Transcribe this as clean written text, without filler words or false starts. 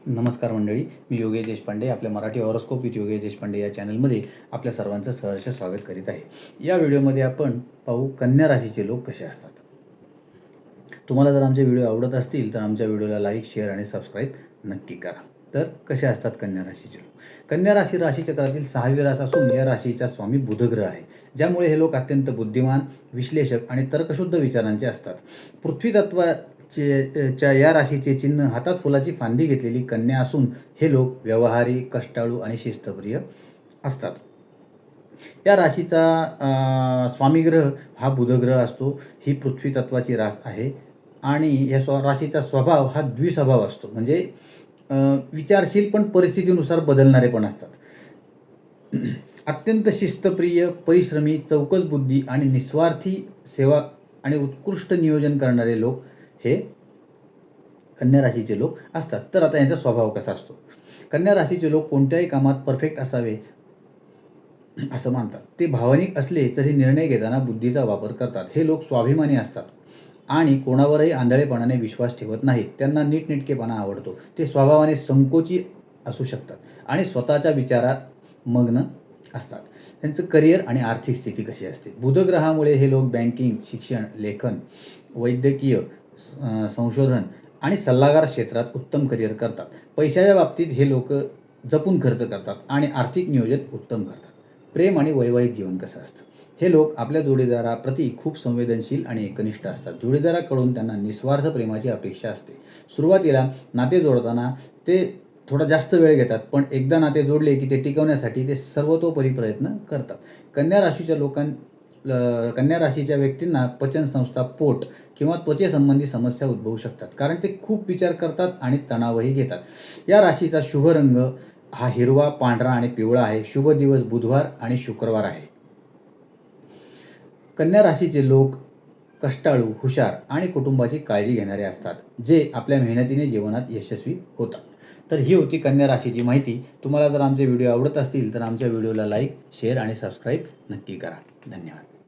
नमस्कार मंडळी, मी योगेश देशपांडे आपल्या मराठी हॉरोस्कोप विथ योगेश देशपांडे या चॅनलमध्ये आपल्या सर्वांचं सहर्ष स्वागत करीत आहे. या व्हिडिओमध्ये आपण पाहू कन्या राशीचे लोक कसे असतात. तुम्हाला जर आमचे व्हिडिओ आवडत असतील तर आमच्या व्हिडिओला लाईक, शेअर आणि सबस्क्राईब नक्की करा. तर कसे असतात कन्या राशीचे लोक? कन्या राशी राशीचक्रातील 6वी रास असून या राशीचा स्वामी बुधग्रह आहे, ज्यामुळे हे लोक अत्यंत बुद्धिमान, विश्लेषक आणि तर्कशुद्ध विचारांचे असतात. पृथ्वी तत्वाच्या या राशीचे चिन्ह हातात फुलाची फांदी घेतलेली कन्या असून हे लोक व्यवहारी, कष्टाळू आणि शिस्तप्रिय असतात. या राशीचा स्वामीग्रह हा बुधग्रह असतो. ही पृथ्वी तत्वाची रास आहे आणि या राशीचा स्वभाव हा द्विस्वभाव असतो, म्हणजे विचारशील पण परिस्थितीनुसार बदलणारे पण असतात. अत्यंत शिस्तप्रिय, परिश्रमी, चौकस बुद्धी आणि निस्वार्थी सेवा आणि उत्कृष्ट नियोजन करणारे लोक हे कन्या राशीचे लोक असतात. तर आता यांचा स्वभाव कसा असतो? कन्या राशीचे लोक कोणत्याही कामात परफेक्ट असावे असं मानतात. ते भावनिक असले तरी निर्णय घेताना बुद्धीचा वापर करतात. हे लोक स्वाभिमानी असतात आणि कोणावरही आंधळेपणाने विश्वास ठेवत नाहीत. त्यांना नीटनेटकेपणा आवडतो. ते स्वभावाने संकोची असू शकतात आणि स्वतःच्या विचारात मग्न असतात. त्यांचं करिअर आणि आर्थिक स्थिती कशी असते? बुधग्रहामुळे हे लोक बँकिंग, शिक्षण, लेखन, वैद्यकीय, संशोधन आणि सल्लागार क्षेत्रात उत्तम करिअर करतात. पैशाच्या बाबतीत हे लोक जपून खर्च करतात आणि आर्थिक नियोजन उत्तम करतात. प्रेम आणि वैवाहिक जीवन कसं असतं? हे लोक आपल्या जोडीदाराप्रती खूप संवेदनशील आणि एकनिष्ठ असतात. जोडीदाराकडून त्यांना निस्वार्थ प्रेमाची अपेक्षा असते. सुरुवातीला नाते जोडताना ते थोडा जास्त वेळ घेतात, पण एकदा नाते जोडले की ते टिकवण्यासाठी ते सर्वतोपरी प्रयत्न करतात. कन्या राशीच्या व्यक्तींना पचनसंस्था, पोट किंवा त्वचेसंबंधी समस्या उद्भवू शकतात, कारण ते खूप विचार करतात आणि तणावही घेतात. या राशीचा शुभ रंग हा हिरवा, पांढरा आणि पिवळा आहे. शुभ दिवस बुधवार आणि शुक्रवार आहे. कन्या राशीचे लोक कष्टाळू, हुशार आणि कुटुंबाची काळजी घेणारे असतात, जे आपल्या मेहनतीने जीवनात यशस्वी होतात. तर ही होती कन्या राशीची माहिती. तुम्हाला जर आमचे व्हिडिओ आवडत असतील तर आमच्या व्हिडिओला लाईक, शेअर आणि सबस्क्राईब नक्की करा. धन्यवाद.